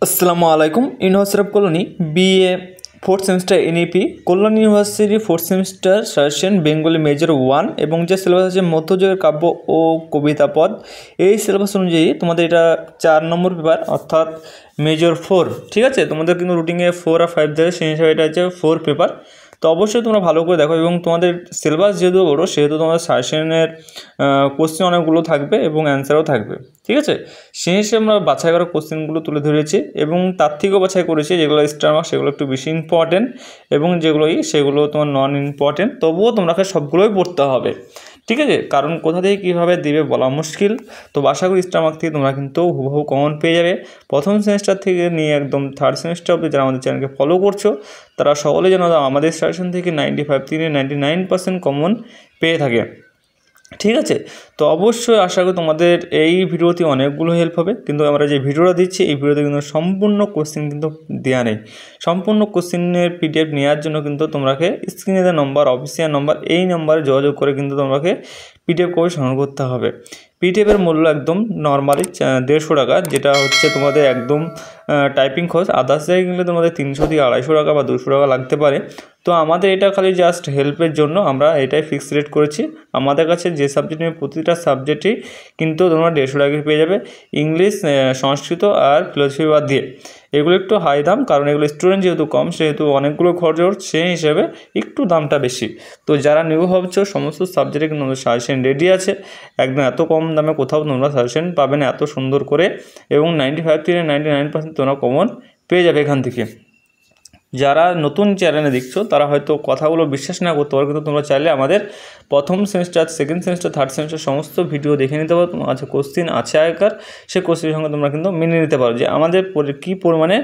আসসালামু আলাইকুম। University of colony BA 4th semester NEP Kalyan university 4th semester suggestion Bengali major 1 এবং যে syllabus আছে মধ্যযুগের কাব্য ও কবিতা পদ, এই সিলেবাস অনুযায়ী তোমাদের এটা 4 নম্বর পেপার অর্থাৎ মেজর 4। ঠিক আছে, তোমাদের কিন্তু রুটিনে 4 আর 5 দেয়, সেই হিসাবে এটা হচ্ছে 4 পেপার। তো অবশ্যই তোমরা ভালো করে দেখো এবং তোমাদের সিলেবাস যেহেতু বড় সেহেতু তোমাদের সাজেশনের কোশ্চেন অনেকগুলো থাকবে এবং অ্যান্সারও থাকবে। ঠিক আছে, সেই হিসেবে আমরা বাছাই করা কোশ্চেনগুলো তুলে ধরেছি এবং তার থেকেও বাছাই করেছি যেগুলো স্টার মার্ক সেগুলো একটু বেশি ইম্পর্টেন্ট এবং সেগুলো তোমার নন ইম্পর্টেন্ট, তবুও তোমাকে সবগুলোই পড়তে হবে। ঠিক আছে, কারণ কোথা থেকে কীভাবে দেবে বলা মুশকিল। তো আশা করি স্টার মার্ক থেকে তোমরা কিন্তু হুবহু কমন পেয়ে যাবে। প্রথম সেমিস্টার থেকে নিয়ে একদম 3rd সেমিস্টার অবধি যারা আমাদের চ্যানেলকে ফলো করছো তারা সকলে যেন আমাদের সাজেশন থেকে 95 থেকে 99% কমন পেয়ে থাকে। ঠিক আছে, তো অবশ্যই আশা করি তোমাদের এই ভিডিওতে অনেকগুলো হেল্প হবে। কিন্তু আমরা যে ভিডিওটা দিচ্ছি এই ভিডিওতে কিন্তু সম্পূর্ণ কোশ্চেন কিন্তু দেওয়া নেই। সম্পূর্ণ কোশ্চেনের PDF নেওয়ার জন্য কিন্তু তোমাকে স্ক্রিনে দেওয়া নম্বর, অফিসিয়াল নম্বর, এই নম্বরে যোগাযোগ করে কিন্তু তোমাকে PDF কপি সংগ্রহ করতে হবে। PDFের মূল্য একদম নর্মালি 150 টাকা, যেটা হচ্ছে তোমাদের একদম টাইপিং খরচ। আদার্স জায়গায় কিনলে তোমাদের 300 থেকে 250 টাকা বা 200 টাকা লাগতে পারে। তো আমাদের এটা খালি জাস্ট হেল্পের জন্য আমরা এটাই ফিক্স রেট করেছি। আমাদের কাছে যে সাবজেক্ট নিয়ে প্রতিটা সাবজেক্টই কিন্তু তোমরা 150 টাকায় পেয়ে যাবে, ইংলিশ, সংস্কৃত আর ফিলোসফি বাদ দিয়ে। এগুলো একটু হাই দাম, কারণ এগুলো স্টুডেন্ট যেহেতু কম সেহেতু অনেকগুলো খরচ হচ্ছে, সেই হিসেবে একটু দামটা বেশি। তো যারা নিউ ভাবছো সমস্ত সাবজেক্টে কিন্তু আমাদের সাজেশন রেডি আছে। একদম এত কম দামে কোথাও তোমরা সাজেশন পাবে না এত সুন্দর করে, এবং 95 থেকে 99% তোমরা কমন পেয়ে যাবে এখান থেকে। যারা নতুন চ্যানেলে দেখছো তারা হয়তো কথাগুলো বিশ্বাস না করতে পারো, কিন্তু তোমরা চাইলে আমাদের প্রথম semester, second semester, third semester সমস্ত ভিডিও দেখে নিতে পারো। তোমার কাছে কোশ্চেন আছে আগেকার, সেই কোশ্চেনের সঙ্গে তোমরা কিন্তু মেনে নিতে পারো যে আমাদের কী পরিমাণে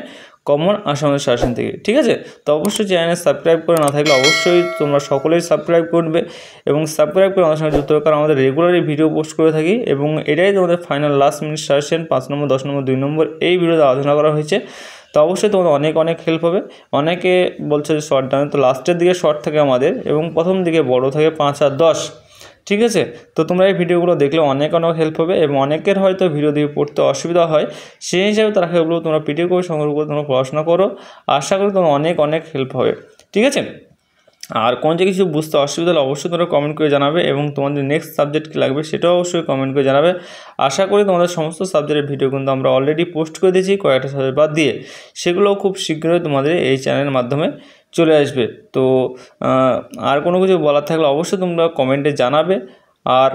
কমন আসে আমাদের সাজেশন থেকে। ঠিক আছে, তো অবশ্যই চ্যানেল সাবস্ক্রাইব করে না থাকলে অবশ্যই তোমরা সকলেই সাবস্ক্রাইব করবে এবং সাবস্ক্রাইব করে আমাদের সঙ্গে যুক্ত হবে, কারণ আমাদের রেগুলারই ভিডিও পোস্ট করে থাকি এবং এটাই তোমাদের ফাইনাল লাস্ট মিনিট সাজেশন 5 নম্বর, 10 নম্বর, 2 নম্বর এই ভিডিওতে আলোচনা করা হয়েছে। তো অবশ্যই তোমাদের অনেক হেল্প হবে। অনেকে বলছে যে শর্ট ডাউন, তো লাস্টের দিকে শর্ট থাকে আমাদের এবং প্রথম দিকে বড় থাকে 5 আর 10। ঠিক আছে, তো তোমরা এই ভিডিওগুলো দেখলে অনেক হেল্প হবে এবং অনেকের হয়তো ভিডিও দিয়ে পড়তে অসুবিধা হয়, সেই হিসাবে তারা বলবো তোমরা PDF করে সংগ্রহ করে তোমরা পড়াশোনা করো। আশা করি তোমার অনেক হেল্প হবে। ঠিক আছে, আর কোনো যে কিছু বুঝতে অসুবিধা হলে অবশ্যই তোমরা কমেন্ট করে জানাবে এবং তোমাদের নেক্সট সাবজেক্ট কী লাগবে সেটাও অবশ্যই কমেন্ট করে জানাবে। আশা করি তোমাদের সমস্ত সাবজেক্টের ভিডিও কিন্তু আমরা অলরেডি পোস্ট করে দিয়েছি কয়েকটা সাবজেক্ট বাদ দিয়ে, সেগুলোও খুব শীঘ্রই তোমাদের এই চ্যানেলের মাধ্যমে চলে আসবে। তো আর কোনো কিছু বলার থাকলে অবশ্যই তোমরা কমেন্টে জানাবে, আর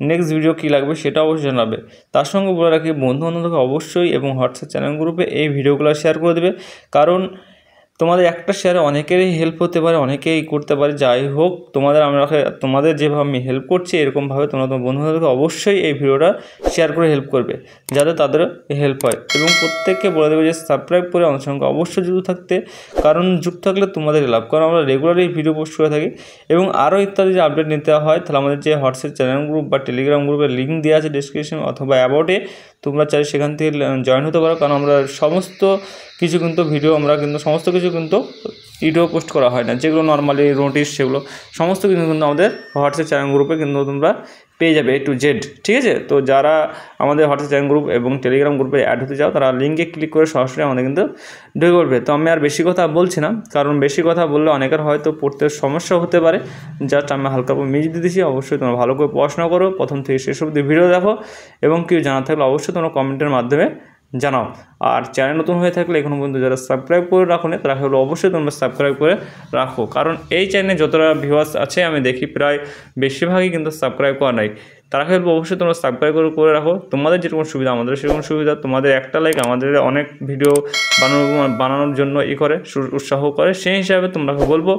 নেক্সট ভিডিও কী লাগবে সেটা অবশ্যই জানাবে। তার সঙ্গে বলে রাখি বন্ধুবান্ধবকে অবশ্যই এবং হোয়াটসঅ্যাপ চ্যানেল গ্রুপে এই ভিডিওগুলো শেয়ার করে দেবে, কারণ তোমাদের একটা শেয়ারে অনেকেরই হেল্প হতে পারে, অনেকেই করতে পারে। যাই হোক, তোমাদের যেভাবে আমি হেল্প করছি এরকমভাবে তোমরা তোমার বন্ধুদেরকে অবশ্যই এই ভিডিওটা শেয়ার করে হেল্প করবে, যাতে তাদের হেল্প হয়। এবং প্রত্যেককে বলে দেবে যে সাবস্ক্রাইব করে আমাদের সঙ্গে অবশ্যই যুক্ত থাকতে, কারণ যুক্ত থাকলে তোমাদের লাভ, কারণ আমরা রেগুলারই ভিডিও পোস্ট করে থাকি এবং আরও ইত্যাদি যে আপডেট নিতে হয় তাহলে আমাদের যে হোয়াটসঅ্যাপ চ্যানেল গ্রুপ বা টেলিগ্রাম গ্রুপের লিঙ্ক দেওয়া আছে ডিসক্রিপশন অথবা অ্যাবাউটে, তোমরা চাইলে সেখান থেকে জয়েন হতে পারো। কারণ আমরা সমস্ত কিছু কিন্তু সমস্ত কিছু কিন্তু ভিডিও পোস্ট করা হয় না, যেগুলো নর্মালি নোটিশ সেগুলো সমস্ত কিছু কিন্তু আমাদের হোয়াটসঅ্যাপ চ্যানেল গ্রুপে কিন্তু তোমরা পেয়ে যাবে A to Z। ঠিক আছে, তো যারা আমাদের হোয়াটসঅ্যাপ চ্যানেল গ্রুপ এবং টেলিগ্রাম গ্রুপে অ্যাড হতে চাও তারা লিঙ্কে ক্লিক করে সরাসরি আমাদের কিন্তু ঢুকে পড়বে। তো আমি আর বেশি কথা বলছি না, কারণ বেশি কথা বললে অনেকের হয়তো পড়তে সমস্যা হতে পারে। জাস্ট আমি হালকা মিস দিতেছি। অবশ্যই তোমরা ভালো করে পড়াশোনা করো, প্রথম থেকে শেষ অবধি ভিডিও দেখো এবং কেউ জানার থাকলে অবশ্যই তোমরা কমেন্টের মাধ্যমে জানাও। আর চ্যানেল নতুন হয়ে থাকলে এখনও পর্যন্ত যারা সাবস্ক্রাইব করে রাখো না তারা অবশ্যই তোমরা সাবস্ক্রাইব করে রাখো, কারণ এই চ্যানেলে যতটা ভিউয়ার্স আছে আমি দেখি প্রায় বেশিরভাগই কিন্তু সাবস্ক্রাইব করা নাই। তারা অবশ্যই তোমরা সাবস্ক্রাইব করে রাখো। তোমাদের যেরকম সুবিধা আমাদের সেরকম সুবিধা, তোমাদের একটা লাইক আমাদের অনেক ভিডিও বানানোর জন্য উৎসাহ করে, সেই হিসাবে তোমরা বলবো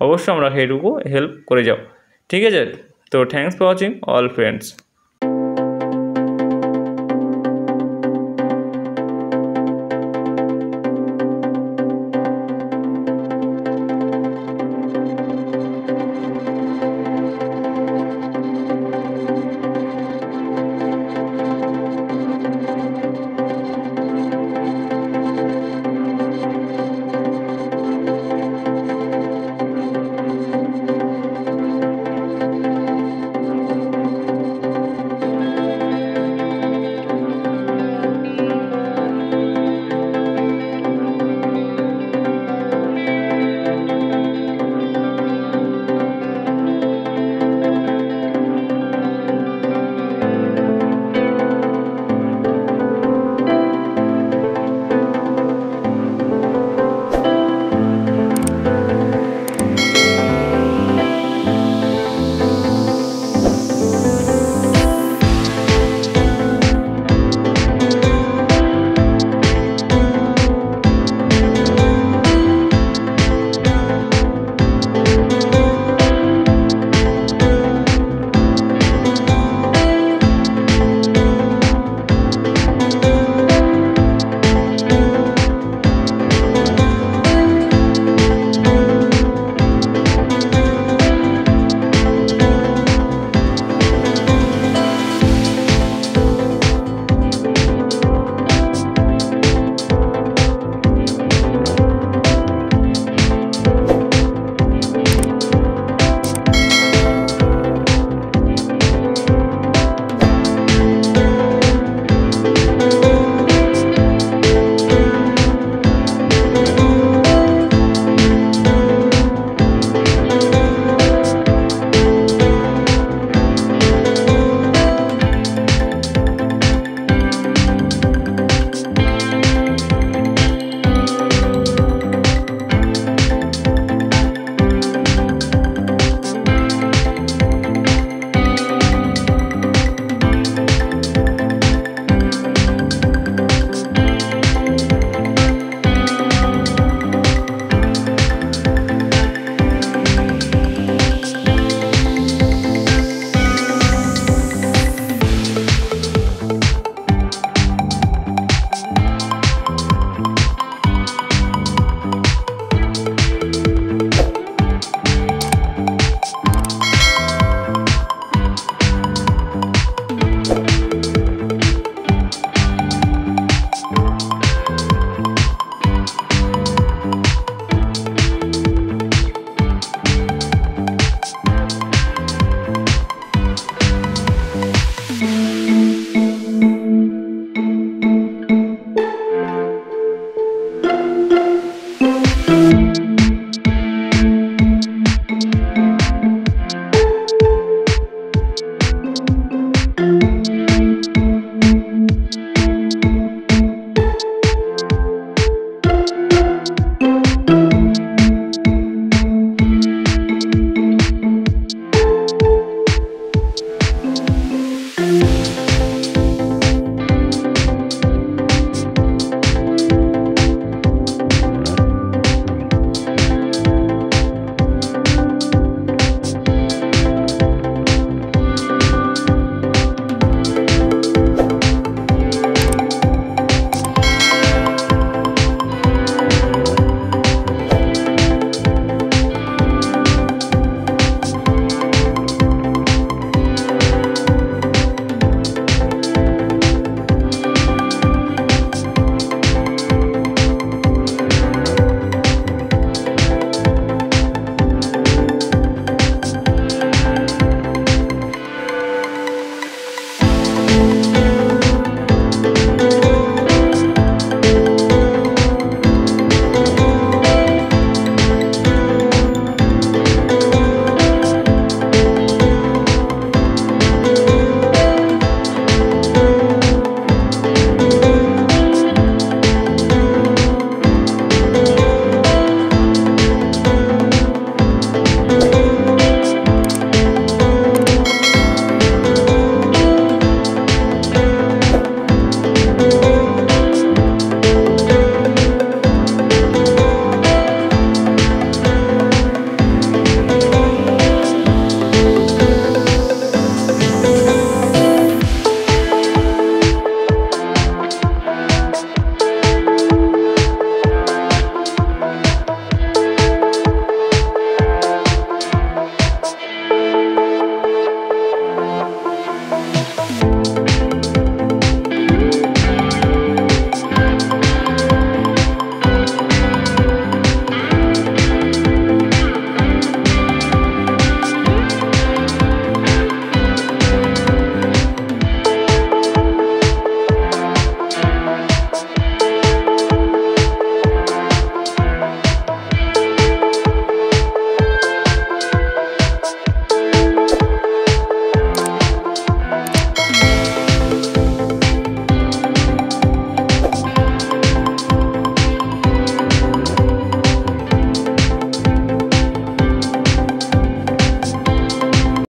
অবশ্যই আমরা এইটুকু হেল্প করে যাও। ঠিক আছে, তো thanks for watching all friends.